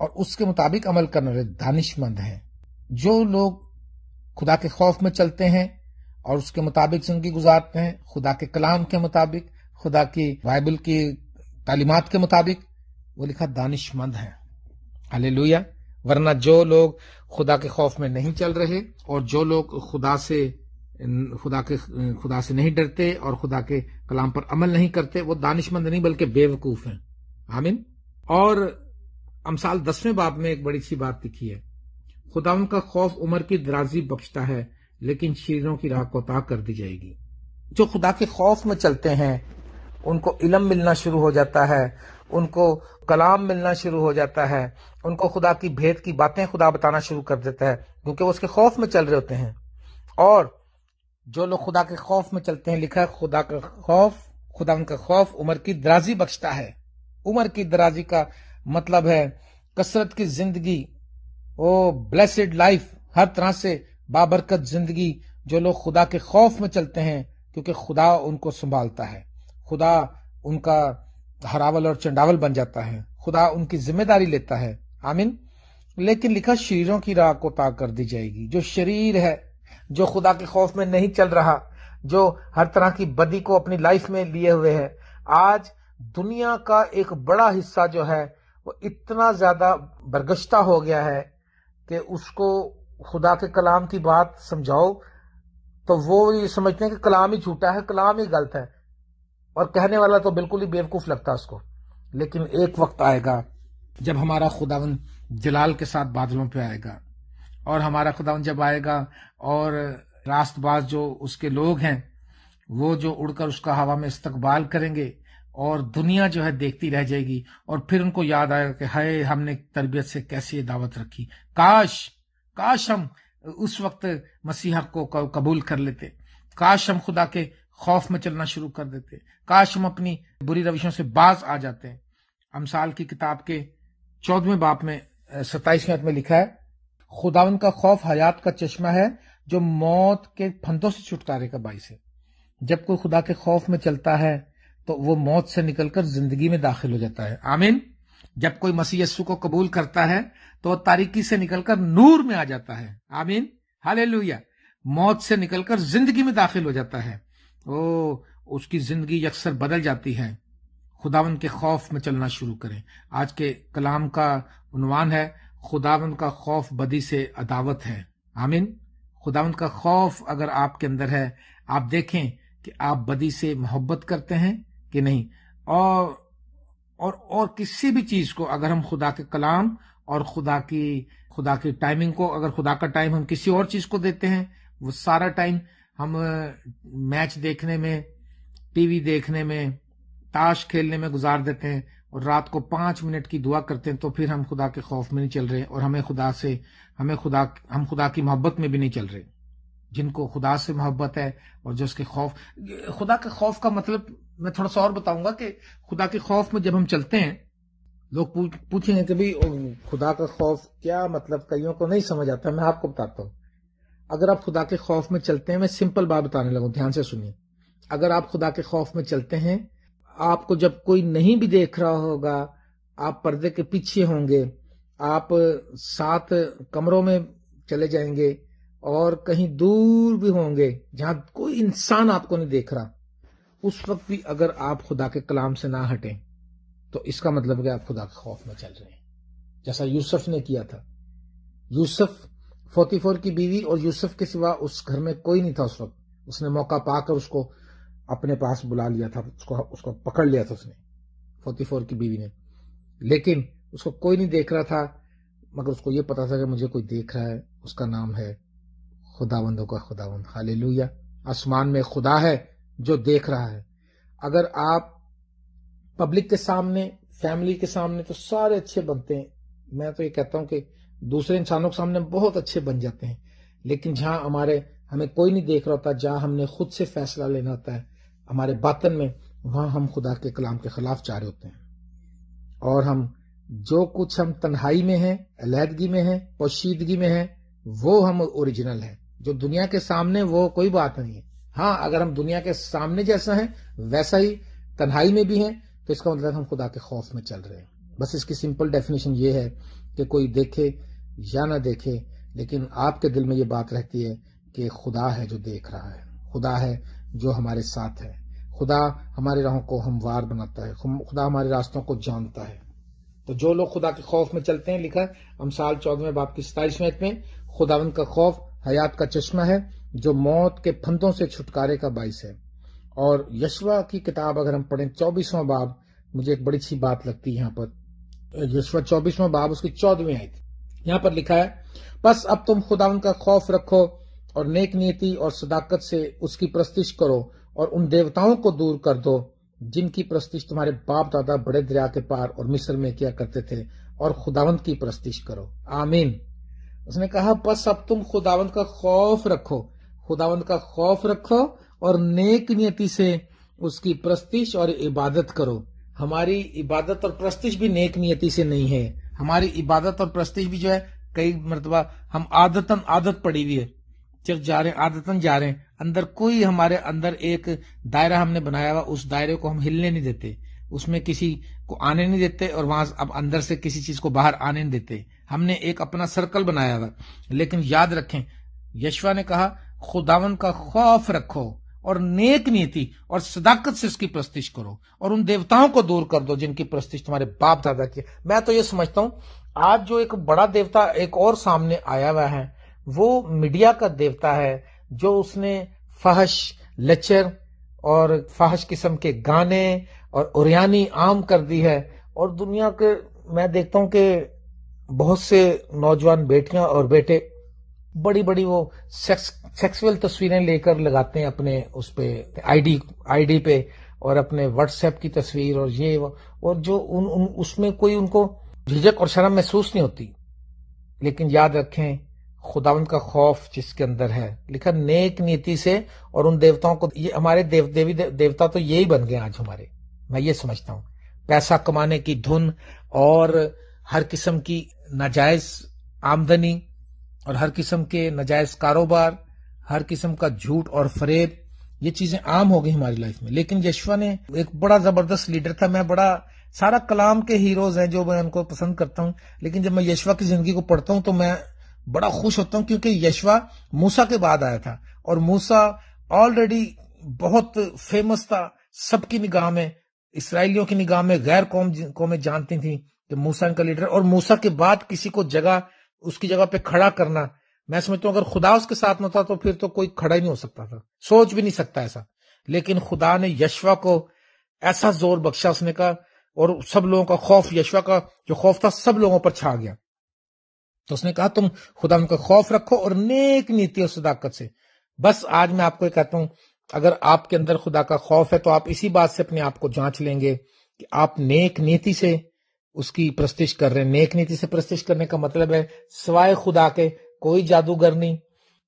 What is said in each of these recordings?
اور اس کے مطابق عمل کرنے والے دانش مند ہیں۔ جو لوگ خدا کے خوف میں چلتے ہیں اور اس کے مطابق زندگی گزارتے ہیں، خدا کے کلام کے مطابق، خدا کی بائبل کی تعلیمات کے مطابق، وہ لکھا دانش مند ہیں۔ ہاللیلویا۔ ورنہ جو لوگ خدا کے خوف میں نہیں چل رہے اور جو لوگ خدا سے نہیں ڈرتے اور خدا کے کلام پر عمل نہیں کرتے، وہ دانش مند نہیں بلکہ بے وقوف ہیں۔ آمین۔ اور امثال 10ویں باب میں ایک بڑی سی بات لکھی ہے، خداوند کا خوف عمر کی درازی بخشتا ہے لیکن شریروں کی راہ کوتاہ کر دی جائے گی۔ جو خدا کے خوف میں چلتے ہیں ان کو علم ملنا شروع ہو جاتا ہے، ان کو کلام ملنا شروع ہو جاتا ہے، ان کو خدا کی بھید کی باتیں خدا بتانا شروع کر دیتا ہے، کیونکہ وہ اس کے خوف میں چل رہے ہوتے ہیں۔ اور جو لوگ خدا کے خوف میں چلتے ہیں، لکھا ہے خدا ان کا خوف عمر کی درازی بخشتا ہے۔ عمر کی درازی کا مطلب ہے کثرت کی زندگی، بلیسڈ لائف، ہر طرح سے بابرکت زندگی۔ جو لوگ خدا کے خوف میں چلتے ہیں، کیونکہ خدا ان کو سنبھالتا ہے، خدا ان کا ہراول اور چنڈاول بن جاتا ہے، خدا ان کی ذمہ داری لیتا ہے۔ آمین۔ لیکن لکھا شریروں کی راہ کو طے کر دی جائے گی۔ جو شریر ہے، جو خدا کے خوف میں نہیں چل رہا، جو ہر طرح کی بدی کو اپنی لائف میں لیے ہوئے ہے، آج دنیا کا ایک بڑا حصہ جو ہے وہ اتنا زیادہ برگشتہ ہو گیا ہے کہ اس کو خدا کے کلام کی بات سمجھاؤ تو وہ یہ سمجھتے ہیں کہ کلام ہی جھوٹا ہے، کلام ہی غلط ہے، اور کہنے والا تو بالکل ہی بیوقوف لگتا ہے اس کو۔ لیکن ایک وقت آئے گا جب ہمارا خداوند جلال کے ساتھ بادلوں پہ آئے گا، اور ہمارا خداوند جب آئے گا اور راست باز جو اس کے لوگ ہیں وہ جو اڑ کر اس کا ہوا میں استقبال کریں گے، اور دنیا جو ہے دیکھتی رہ جائے گی، اور پھر ان کو یاد آئے گا کہ ہائے ہم نے تربیت سے کیسی یہ دعوت رکھی، کاش ہم اس وقت مسیحا کو قبول کر لیتے، کاش ہم خدا کے خوف میں چلنا شروع کر دیتے، کاش ہم اپنی بری روشوں سے باز آ جاتے ہیں۔ امثال کی کتاب کے 14ویں باب میں 27ویں آیت میں لکھا ہے، خداوند کا خوف حیات کا چشمہ ہے جو موت کے پھندوں سے چھٹکارے کا باعث ہے۔ جب کوئی خدا کے خوف میں چلتا ہے تو وہ موت سے نکل کر زندگی میں داخل ہو جاتا ہے۔ آمین۔ جب کوئی مسیح یسوع کو قبول کرتا ہے تو وہ تاریکی سے نکل کر نور میں آ جاتا ہے۔ آمین، ہاللیلویہ۔ موت سے نکل کر زندگی میں داخل ہو جاتا ہے، اس کی زندگی یکسر بدل جاتی ہے۔ خداوند کے خوف میں چلنا شروع کریں۔ آج کے کلام کا عنوان ہے خداوند کا خوف بدی سے عداوت ہے۔ آمین۔ خداوند کا خوف اگر آپ کے اندر ہے، آپ دیکھیں کہ آپ بدی سے محبت کرتے ہیں کہ نہیں، اور کسی بھی چیز کو اگر ہم خدا کے کلام اور خدا کی ٹائمنگ کو، اگر خدا کا ٹائم ہم کسی اور چیز کو دیتے ہیں، وہ سارا ٹائم ہم میچ دیکھنے میں، ٹی وی دیکھنے میں، تاش کھیلنے میں گزار دیتے ہیں، اور رات کو 5 منٹ کی دعا کرتے ہیں، تو پھر ہم خدا کے خوف میں نہیں چل رہے، اور ہم خدا کی محبت میں بھی نہیں چل رہے۔ جن کو خدا سے محبت ہے اور جو اس کے خدا کے خوف کا مطلب میں تھوڑا سا اور بتاؤں گا کہ خدا کے خوف میں جب ہم چلتے ہیں، لوگ پوچھیں گے کہ بھئی خدا کا خوف کیا مطلب، کئیوں کو نہیں سمجھ آتا۔ میں آپ کو بتاتا ہوں۔ اگر آپ خدا کے خوف میں چلتے ہیں، میں سمپل بات بتانے لگوں، دھیان سے سنیے۔ اگر آپ خدا کے خوف میں چلتے ہیں، آپ کو جب کوئی نہیں بھی دیکھ رہا ہوگا، آپ پردے کے پیچھے ہوں گے، آپ 7 کمروں میں چلے جائیں گے اور کہیں دور بھی ہوں گے جہاں کوئی انسان آپ کو نہیں دیکھ رہا، اس وقت بھی اگر آپ خدا کے کلام سے نہ ہٹیں تو اس کا مطلب کہ آپ خدا کے خوف میں چل رہے ہیں، جیسا یوسف نے کیا تھا۔ یوسف 44 کی بیوی اور یوسف کے سوا اس گھر میں کوئی نہیں تھا اس وقت۔ اس نے موقع پا کر اس کو اپنے پاس بلا لیا تھا، اس کو پکڑ لیا تھا اس نے، 44 کی بیوی نے، لیکن اس کو کوئی نہیں دیکھ رہا تھا، مگر اس کو یہ پتا تھا کہ مجھے کوئی دیکھ رہا ہے، اس کا نام ہے خداوندوں کا خداوند۔ ہاللیلویہ۔ آسمان میں خدا ہے جو دیکھ رہا ہے۔ اگر آپ پبلک کے سامنے، فیملی کے سامنے تو سارے اچھے بنتے ہیں، میں تو یہ کہتا ہوں کہ دوسرے انسانوں کے سامنے بہت اچھے بن جاتے ہیں، لیکن جہاں ہمیں کوئی نہیں دیکھ رہا ہوتا، جہاں ہم نے خود سے فیصلہ لینا ہوتا ہے ہمارے باطن میں، وہاں ہم خدا کے کلام کے خلاف جا رہے ہوتے ہیں، اور ہم جو کچھ ہم تنہائی میں ہیں، علیحدگی میں ہیں، پوشیدگی میں ہیں، وہ ہم اوریجنل ہیں۔ جو دنیا کے سامنے وہ کوئی بات نہیں ہے۔ ہاں، اگر ہم دنیا کے سامنے جیسا ہیں ویسا ہی تنہائی میں بھی ہیں تو اس کا مطلب ہم خدا کے خوف میں چل رہے ہیں۔ بس اس کی سمپل ڈیفینیشن یہ ہے کہ کوئی دیکھے یا نہ دیکھے، لیکن آپ کے دل میں یہ بات رہتی ہے کہ خدا ہے جو دیکھ رہا ہے، خدا ہے جو ہمارے ساتھ ہے، خدا ہماری راہوں کو ہموار بناتا ہے، خدا ہمارے راستوں کو جانتا ہے۔ تو جو لوگ خدا کے خوف میں چلتے ہیں، لکھا ہے امثال 14 باب کی 27 آیت میں، خداوند کا خوف حیات کا چشمہ ہے جو موت کے پھندوں سے چھٹکارے کا باعث ہے۔ اور یشوع کی کتاب اگر ہم پڑھیں 24واں باب، مجھے ایک بڑی سی بات لگتی ہے یہاں پر، یشوع 24واں باب اس کی 14ویں آیت، یہاں پر لکھا ہے، پس اب تم خداوند کا خوف رکھو اور نیک نیتی اور صداقت سے اس کی پرستش کرو اور ان دیوتاؤں کو دور کر دو جن کی پرستش تمہارے باپ دادا بڑے دریا کے پار اور مصر میں کیا کرتے تھے، اور خداوند کی پرستش کرو۔ آمین۔ اس نے کہا پس اب تم خداوند کا خوف رکھو، خداوند کا خوف رکھو اور نیک نیتی سے اس کی پرستش اور عبادت کرو۔ ہماری عبادت اور پرستش بھی نیک نیتی سے نہیں ہے، ہماری عبادت اور پرستش بھی جو ہے کئی مرتبہ ہم عادت پڑی ہوئی ہے، چرچ جا رہے ہیں، عادتاً جا رہے ہیں، اندر کوئی ہمارے اندر ایک دائرہ ہم نے بنایا ہوا، اس دائرے کو ہم ہلنے نہیں دیتے، اس میں کسی کو آنے نہیں دیتے، اور وہاں اب اندر سے کسی چیز کو باہر آنے نہیں دیتے، ہم نے ایک اپنا سرکل بنایا ہوا۔ لیکن یاد رکھیں، یشوع نے کہا خداوند کا خوف رکھو اور نیک نیتی اور صداقت سے اس کی پرستش کرو اور ان دیوتاؤں کو دور کر دو جن کی پرستش تمہارے باپ دادا کی۔ میں تو یہ سمجھتا ہوں آج جو ایک بڑا دیوتا ایک اور سامنے آیا ہوا ہے، وہ میڈیا کا دیوتا ہے، جو اس نے فحش، لچر اور فحش قسم کے گانے اور اوریانی عام کر دی ہے، اور دنیا کے میں دیکھتا ہوں کہ بہت سے نوجوان بیٹیاں اور بیٹے بڑی بڑی وہ سیکسول تصویریں لے کر لگاتے ہیں اپنے اس پہ آئی ڈی پہ، اور اپنے واٹس ایپ کی تصویر اور یہ اور جو اس میں کوئی ان کو جھجک اور شرم محسوس نہیں ہوتی۔ لیکن یاد رکھیں خداوند کا خوف جس کے اندر ہے، لکھا نیک نیتی سے اور ان دیوتاؤں کو، یہ ہمارے دیوتا تو یہی بن گئے آج ہمارے، میں یہ سمجھتا ہوں، پیسہ کمانے کی دھن اور ہر قسم کی ناجائز آمدنی اور ہر قسم کے ناجائز کاروبار، ہر قسم کا جھوٹ اور فریب، یہ چیزیں عام ہو گئی ہماری لائف میں۔ لیکن یشوع نے ایک بڑا زبردست لیڈر تھا، میں بڑا سارا کلام کے ہیروز ہیں جو میں ان کو پسند کرتا ہوں، لیکن جب میں یشوع کی زندگی کو پڑھتا ہوں تو میں بڑا خوش ہوتا ہوں، کیونکہ یشوع موسیٰ کے بعد آیا تھا، اور موسیٰ آلریڈی بہت فیمس تھا سب کی نگاہ میں، اسرائیلیوں کی نگاہ میں، غیر قومیں جانتی تھیں کہ موسیٰ ان کا لیڈر، اور موسیٰ کے بعد کسی کو اس کی جگہ پہ کھڑا کرنا، میں سمجھتا ہوں اگر خدا اس کے ساتھ نہ ہوتا تو پھر تو کوئی کھڑا ہی نہیں ہو سکتا تھا، سوچ بھی نہیں سکتا ایسا۔ لیکن خدا نے یشوع کو ایسا زور بخشا، اس نے کہا، اور سب لوگوں کا خوف، یشوع کا جو خوف تھا سب لوگوں پر چھا گیا، تو اس نے کہا تم خدا ان کا خوف رکھو اور نیک نیتی اور صداقت سے۔ بس آج میں آپ کو یہ کہتا ہوں، اگر آپ کے اندر خدا کا خوف ہے تو آپ اسی بات سے اپنے آپ کو جانچ لیں گے کہ آپ نیک نیتی سے اس کی پرستش کر رہے ہیں۔ نیک نیتی سے پرستش کرنے کا مطلب ہے سوائے خدا کے کوئی جادوگر نہیں،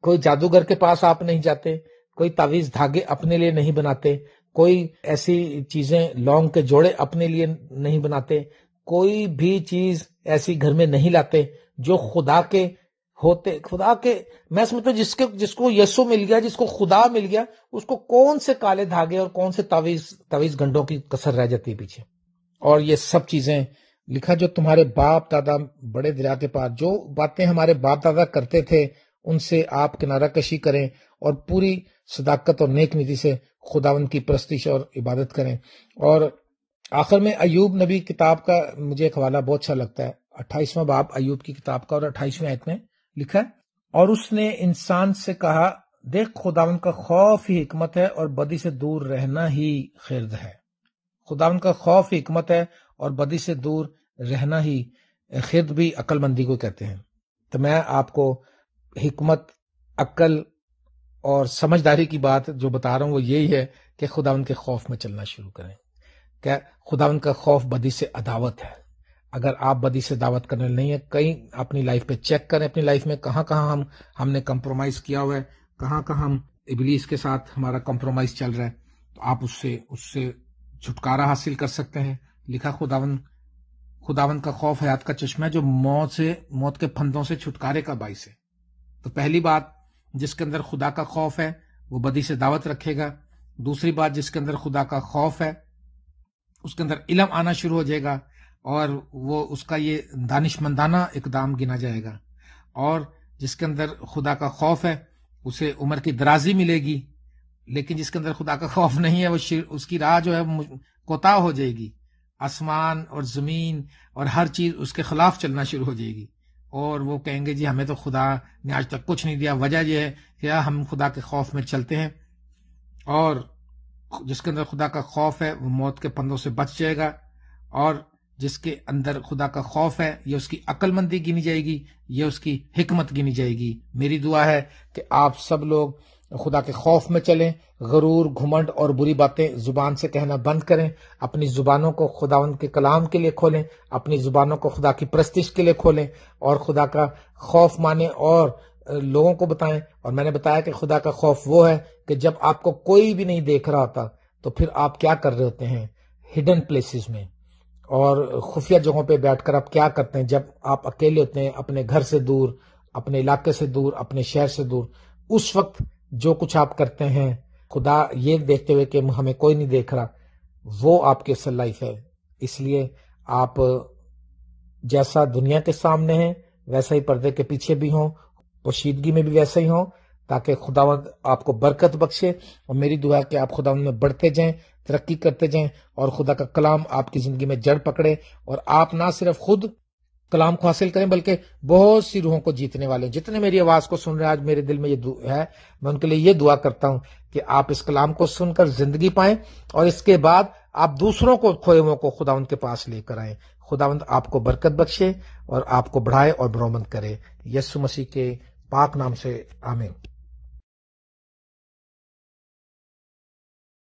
کوئی جادوگر کے پاس آپ نہیں جاتے، کوئی تعویذ دھاگے اپنے لیے نہیں بناتے، کوئی ایسی چیزیں لونگ کے جوڑے اپنے لیے نہیں بناتے، کوئی بھی چیز ایسی گھر میں نہیں لاتے جو خدا کے ہوتے۔ خدا کے میں سمجھتا ہوں جس کو یسوع مل گیا، جس کو خدا مل گیا، اس کو کون سے کالے دھاگے اور کون سے تعویذ گنڈوں کی کسر رہ جاتی ہے پیچھے۔ اور یہ سب چیزیں لکھا جو تمہارے باپ دادا بڑے دریا کے پار، جو باتیں ہمارے باپ دادا کرتے تھے ان سے آپ کنارہ کشی کریں اور پوری صداقت اور نیک نیتی سے خداوند کی پرستش اور عبادت کریں۔ اور آخر میں ایوب نبی کتاب کا مجھے ایک حوالہ بہت اچھا لگتا ہے، 28واں باب ایوب کی کتاب کا، اور 28ویں آیت میں لکھا ہے، اور اس نے انسان سے کہا دیکھ خداوند کا خوف ہی حکمت ہے اور بدی سے دور رہنا ہی خرد ہے۔ خداوند کا خوف ہی حکمت ہے اور بدی سے دور رہنا ہی خرد بھی عقل مندی کو کہتے ہیں۔ تو میں آپ کو حکمت، عقل اور سمجھداری کی بات جو بتا رہا ہوں وہ یہی ہے کہ خداوند کے خوف میں چلنا شروع کریں، کہ خداوند کا خوف بدی سے عداوت ہے۔ اگر آپ بدی سے دعوت کرنے نہیں ہے، کہیں اپنی لائف پہ چیک کریں، اپنی لائف میں کہاں کہاں ہم نے کمپرومائز کیا ہوا ہے، کہاں کہاں ہم ابلیس کے ساتھ ہمارا کمپرومائز چل رہا ہے، تو آپ اس سے چھٹکارا حاصل کر سکتے ہیں۔ لکھا خداوند کا خوف حیات کا چشمہ ہے جو موت کے پھندوں سے چھٹکارے کا باعث ہے۔ تو پہلی بات جس کے اندر خدا کا خوف ہے وہ بدی سے دعوت رکھے گا۔ دوسری بات جس کے اندر خدا کا خوف ہے اس کے اندر علم آنا شروع ہو جائے گا، اور وہ اس کا یہ دانشمندانہ اقدام گنا جائے گا. اور جس کے اندر خدا کا خوف ہے اسے عمر کی درازی ملے گی، لیکن جس کے اندر خدا کا خوف نہیں ہے اس کی راہ جو ہے کوتاہ ہو جائے گی. آسمان اور زمین اور ہر چیز اس کے خلاف چلنا شروع ہو جائے گی، اور وہ کہیں گے جی ہمیں تو خدا نے آج تک کچھ نہیں دیا. وجہ یہ ہے کہ ہم خدا کے خوف میں چلتے ہیں، اور جس کے اندر خدا کا خوف ہے وہ موت کے پندوں سے بچ جائے گا. اور جس کے اندر خدا کا خوف ہے یہ اس کی عقل مندی گنی جائے گی، یہ اس کی حکمت گنی جائے گی. میری دعا ہے کہ آپ سب لوگ خدا کے خوف میں چلیں، غرور، گھمنڈ اور بری باتیں زبان سے کہنا بند کریں. اپنی زبانوں کو خداوند کے کلام کے لیے کھولیں، اپنی زبانوں کو خدا کی پرستش کے لیے کھولیں، اور خدا کا خوف مانیں اور لوگوں کو بتائیں. اور میں نے بتایا کہ خدا کا خوف وہ ہے کہ جب آپ کو کوئی بھی نہیں دیکھ رہا ہوتا تو پھر آپ کیا کر رہے ہوتے ہیں؟ ہڈن پلیسز میں اور خفیہ جگہوں پہ بیٹھ کر آپ کیا کرتے ہیں؟ جب آپ اکیلے ہوتے ہیں، اپنے گھر سے دور، اپنے علاقے سے دور، اپنے شہر سے دور، اس وقت جو کچھ آپ کرتے ہیں خدا یہ دیکھتے ہوئے کہ ہمیں کوئی نہیں دیکھ رہا، وہ آپ کی اصل لائف ہے. اس لیے آپ جیسا دنیا کے سامنے ہیں ویسا ہی پردے کے پیچھے بھی ہوں، پوشیدگی میں بھی ویسا ہی ہوں، تاکہ خداوند آپ کو برکت بخشے. اور میری دعا ہے کہ آپ خداوند میں بڑھتے جائیں، ترقی کرتے جائیں، اور خدا کا کلام آپ کی زندگی میں جڑ پکڑے، اور آپ نہ صرف خود کلام کو حاصل کریں بلکہ بہت سی روحوں کو جیتنے والے ہیں. جتنے میری آواز کو سن رہے ہیں آج میرے دل میں یہ ہے، میں ان کے لیے یہ دعا کرتا ہوں کہ آپ اس کلام کو سن کر زندگی پائیں، اور اس کے بعد آپ دوسروں کو، کھوئے ہوئوں کو خداوند کے پاس لے کر آئیں. خداوند آپ کو برکت بخشے اور آپ کو بڑھائے اور برومند کرے. یسوع مسیح کے پاک نام سے آمین.